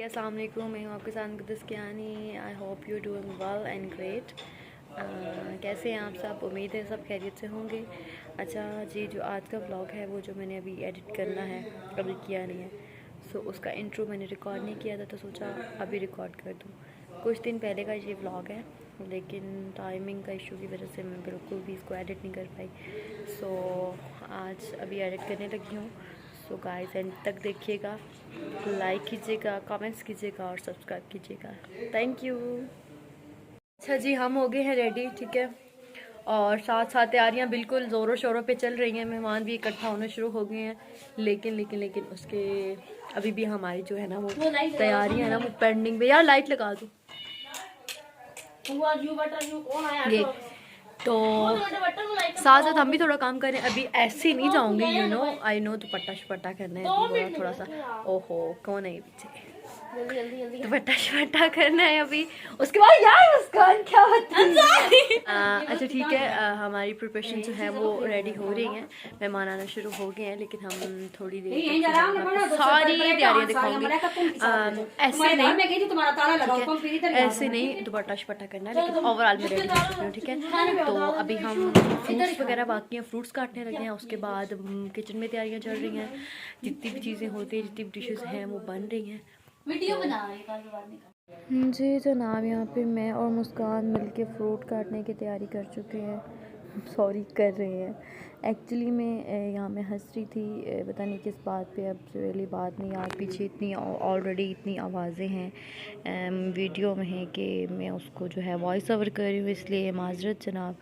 अस्सलाम वालेकुम, मैं हूँ आपके साथ Muqaddas Kiyani. I hope you doing well and great. कैसे हैं आप सब? उम्मीद है सब खैरियत से होंगे। अच्छा जी, जो आज का व्लॉग है वो जो मैंने अभी एडिट करना है, अभी किया नहीं है। सो उसका इंट्रो मैंने रिकॉर्ड नहीं किया था तो सोचा अभी रिकॉर्ड कर दूँ। कुछ दिन पहले का ये व्लॉग है, लेकिन टाइमिंग का इशू की वजह से मैं बिल्कुल भी इसको एडिट नहीं कर पाई। सो आज अभी एडिट करने लगी हूँ। सो गाइस एंड तक देखिएगा, लाइक कीजिएगा, कमेंट्स कीजिएगा और सब्सक्राइब कीजिएगा। Thank you. अच्छा जी, हम हो गए हैं रेडी, ठीक है। और साथ साथ तैयारियां बिल्कुल ज़ोरों शोरों पे चल रही हैं। मेहमान भी इकट्ठा होने शुरू हो गए हैं, लेकिन उसके अभी भी हमारी जो है ना वो तैयारियां है ना वो पेंडिंग पे। यार लाइट लगा दो ये। तो साथ साथ हम भी थोड़ा काम करें। अभी ऐसे नहीं जाऊंगी, यू नो, आई नो। दुपट्टा शुपट्टा करना है थोड़ा सा। ओहो, कौन है ये पीछे? दुपट्टा शुपट्टा करना है अभी। उसके बाद यार मुस्कान क्या होती है? अच्छा ठीक है, हमारी प्रिपरेशन जो है वो रेडी हो रही हैं। मेहमान आना शुरू हो गए हैं, लेकिन हम थोड़ी देर तक सारी तैयारियां दिखाऊंगी। ऐसे नहीं दुपट्टा शुपट्टा करना है, लेकिन ओवरऑल मैं रेडी हो चुकी हूँ, ठीक है। तो अभी हम फ्रूट्स वगैरह बाकी हैं, फ्रूट्स काटने लगे हैं। उसके बाद किचन में तैयारियां चल रही हैं, जितनी भी चीज़ें होती हैं, जितनी भी डिशेस हैं वो बन रही हैं। वीडियो बना जी जनाब, यहाँ पे मैं और मुस्कान मिलके फ्रूट काटने की तैयारी कर चुके हैं। सॉरी कर रहे हैं। एक्चुअली मैं यहाँ में हंस रही थी, पता नहीं किस बात पे। अब रियली बात नहीं यार, पीछे इतनी ऑलरेडी इतनी आवाज़ें हैं वीडियो में हैं कि मैं उसको जो है वॉइस ओवर कर रही हूँ, इसलिए माजरत जनाब।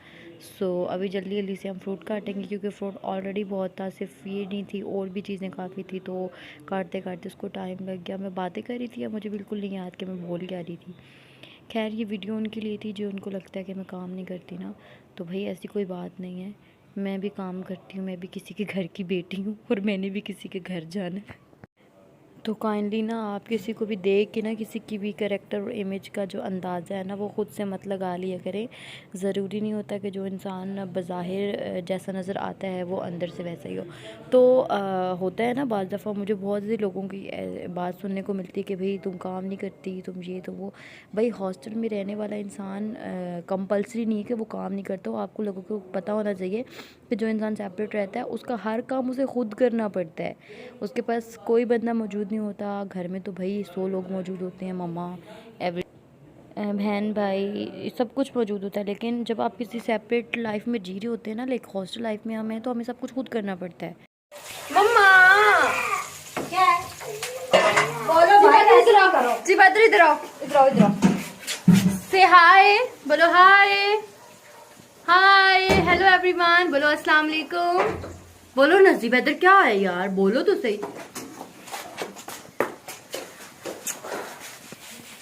सो अभी जल्दी जल्दी से हम फ्रूट काटेंगे, क्योंकि फ्रूट ऑलरेडी बहुत था, सिर्फ ये नहीं थी और भी चीज़ें काफ़ी थी। तो काटते काटते उसको टाइम लग गया। मैं बातें कर रही थी, अब मुझे बिल्कुल नहीं याद कि मैं बोल क्या रही थी। खैर ये वीडियो उनके लिए थी जो उनको लगता है कि मैं काम नहीं करती ना, तो भाई ऐसी कोई बात नहीं है। मैं भी काम करती हूँ, मैं भी किसी के घर की बेटी हूँ और मैंने भी किसी के घर जाना है। तो काइंडली ना आप किसी को भी देख के ना किसी की भी कैरेक्टर और इमेज का जो अंदाज़ा है ना वो ख़ुद से मत लगा लिया करें। ज़रूरी नहीं होता कि जो इंसान बज़ाहिर जैसा नज़र आता है वो अंदर से वैसा ही हो। तो होता है ना, बाज़ दफ़ा मुझे बहुत से लोगों की बात सुनने को मिलती है कि भाई तुम काम नहीं करती, तुम ये तो वो। भाई हॉस्टल में रहने वाला इंसान कंपल्सरी नहीं है कि वो काम नहीं करता हो। आपको लोगों को पता होना चाहिए कि जो इंसान सेपरेट रहता है उसका हर काम उसे खुद करना पड़ता है। उसके पास कोई बंदा मौजूद नहीं होता। घर में तो भाई 100 लोग मौजूद होते हैं, मम्मा, एवरी, बहन भाई, सब कुछ मौजूद होता है। लेकिन जब आप किसी सेपरेट लाइफ में जी रहे होते हैं ना, लाइक हॉस्टल लाइफ में हम हैं, तो हमें सब कुछ खुद करना पड़ता है। मम्मा क्या है? बोलो भाई, इधर आओ करो जी, बद्र इधर आओ, इधर आओ, इधर आओ। से हाय बोलो, हाय हाय हेलो एवरीवन, बोलो अस्सलाम वालेकुम। बोलो ना जी बेदर, क्या है यार, बोलो तो सही।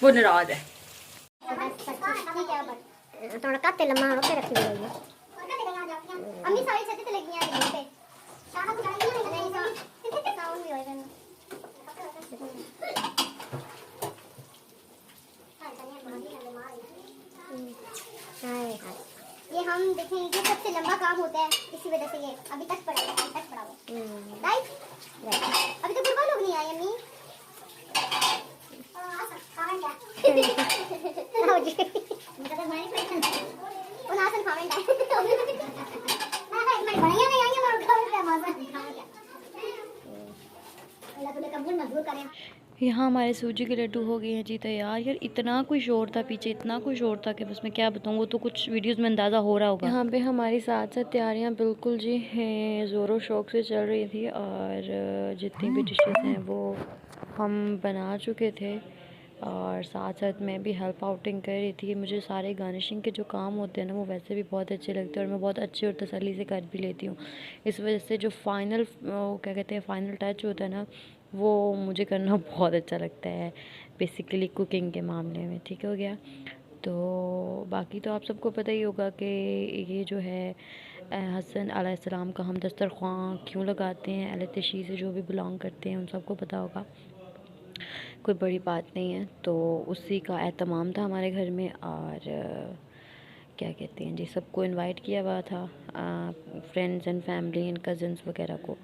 वो नाराज है। थोड़ा काटे लम्मा होके रखी हुई है। अम्मी सारी छत पे लगी हैं घर पे। शाम को जाएंगे नहीं साउंड भी होएगा। ये हम देखेंगे सबसे लंबा काम होता है, इसी वजह से ये अभी तक पड़ा है, राइट। अभी तो बुढ़वा लोग नहीं आए अम्मी। यहाँ हमारे सूजी के लड्डू हो गए हैं जी तैयार। यार इतना कोई शोर था पीछे, इतना कोई शोर था कि बस मैं क्या बताऊँ, वो तो कुछ वीडियोस में अंदाज़ा हो रहा होगा। यहाँ पे हमारी साथ साथ तैयारियाँ बिल्कुल जी हैं ज़ोरों शौक से चल रही थी, और जितनी भी डिशेस हैं वो हम बना चुके थे, और साथ साथ मैं भी हेल्प आउटिंग कर रही थी। मुझे सारे गार्निशिंग के जो काम होते हैं ना वो वैसे भी बहुत अच्छे लगते हैं, और मैं बहुत अच्छे और तसल्ली से कर भी लेती हूँ। इस वजह से जो फाइनल क्या कहते हैं फाइनल टच होता है ना, वो मुझे करना बहुत अच्छा लगता है बेसिकली कुकिंग के मामले में। ठीक हो गया। तो बाकी तो आप सबको पता ही होगा कि ये जो है हसन अलैहिस्सलाम का हम दस्तरख़्वान क्यों लगाते हैं, अहले तशी से जो भी बिलोंग करते हैं उन सबको पता होगा, कोई बड़ी बात नहीं है। तो उसी का एहतमाम था हमारे घर में, और क्या कहते हैं जी, सबको इनवाइट किया हुआ था, friends and family and cousins वगैरह को।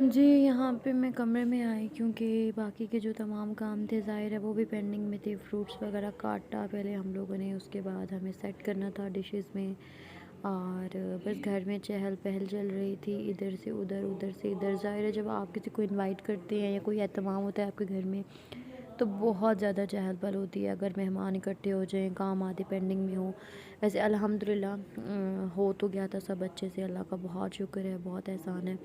जी, यहाँ पे मैं कमरे में आई क्योंकि बाकी के जो तमाम काम थे ज़ाहिर है वो भी पेंडिंग में थे। फ्रूट्स वगैरह काटा पहले हम लोगों ने, उसके बाद हमें सेट करना था डिशेस में, और बस घर में चहल पहल चल रही थी, इधर से उधर उधर से इधर। ज़ाहिर है जब आप किसी को इनवाइट करते हैं या कोई एहतमाम होता है आपके घर में तो बहुत ज़्यादा चहल पहल होती है। अगर मेहमान इकट्ठे हो जाएं, काम आदि पेंडिंग में हो। वैसे अल्हम्दुलिल्लाह हो तो गया था सब अच्छे से, अल्लाह का बहुत शुक्र है, बहुत एहसान है।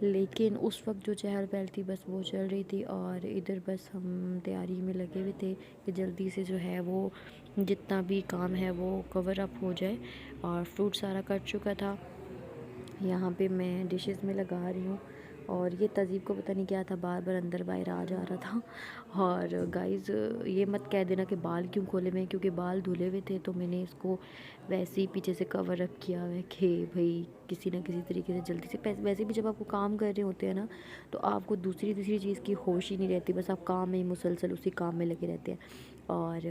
लेकिन उस वक्त जो चहल पहल थी बस वो चल रही थी, और इधर बस हम तैयारी में लगे हुए थे कि जल्दी से जो है वो जितना भी काम है वो कवर अप हो जाए। और फ्रूट सारा कट चुका था, यहाँ पे मैं डिशेस में लगा रही हूँ। और ये तहज़ीब को पता नहीं क्या था, बार बार अंदर बाहर आ जा रहा था। और गाइज़ ये मत कह देना कि बाल क्यों खोले हुए हैं, क्योंकि बाल धुले हुए थे तो मैंने इसको वैसे ही पीछे से कवर अप किया हुआ है कि भाई किसी ना किसी तरीके से जल्दी से। वैसे भी जब आपको काम कर रहे होते हैं ना तो आपको दूसरी तीसरी चीज़ की होश ही नहीं रहती, बस आप काम में ही मुसलसल उसी काम में लगे रहते हैं। और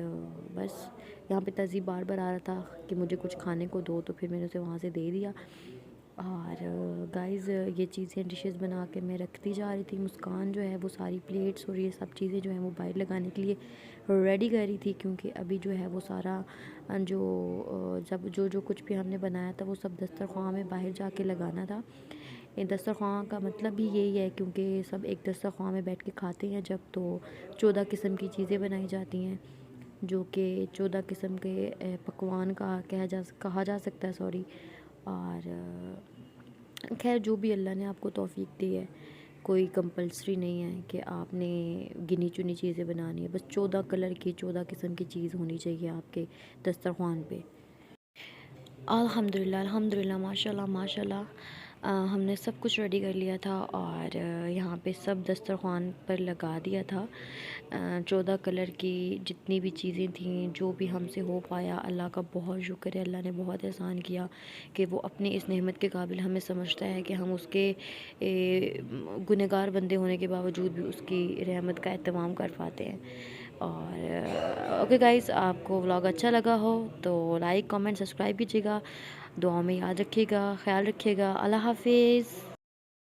बस यहाँ पे तहज़ीब बार बार आ रहा था कि मुझे कुछ खाने को दो, तो फिर मैंने उसे वहाँ से दे दिया। और गाइज़ ये चीज़ें डिशेस बना के मैं रखती जा रही थी। मुस्कान जो है वो सारी प्लेट्स और ये सब चीज़ें जो हैं वो बाहर लगाने के लिए रेडी कर रही थी, क्योंकि अभी जो है वो सारा जब जो जो कुछ भी हमने बनाया था वो सब दस्तरख़्वान में बाहर जाके लगाना था। ये दस्तरख़्वान का मतलब भी यही है, क्योंकि सब एक दस्तरख़्वान में बैठ के खाते हैं जब, तो 14 किस्म की चीज़ें बनाई जाती हैं, जो कि 14 किस्म के पकवान का कहा जा सकता है, सॉरी। और खैर जो भी अल्लाह ने आपको तौफीक दी है, कोई कंपल्सरी नहीं है कि आपने गिनी चुनी चीज़ें बनानी है। बस 14 कलर की 14 किस्म की चीज़ होनी चाहिए आपके दस्तरख़्वान पे। अल्हम्दुलिल्लाह अल्हम्दुलिल्लाह, माशाल्लाह माशाल्लाह। हमने सब कुछ रेडी कर लिया था और यहाँ पे सब दस्तरख़्वान पर लगा दिया था। 14 कलर की जितनी भी चीज़ें थीं, जो भी हमसे हो पाया, अल्लाह का बहुत शुक्र है। अल्लाह ने बहुत एहसान किया कि वो अपनी इस नेमत के काबिल हमें समझता है कि हम उसके गुनहगार बंदे होने के बावजूद भी उसकी रहमत का एहतमाम कर पाते हैं। और ओके गाइस, आपको व्लॉग अच्छा लगा हो तो लाइक कमेंट सब्सक्राइब कीजिएगा, दुआ में याद रखिएगा, ख्याल रखिएगा। अल्लाह हाफिज़।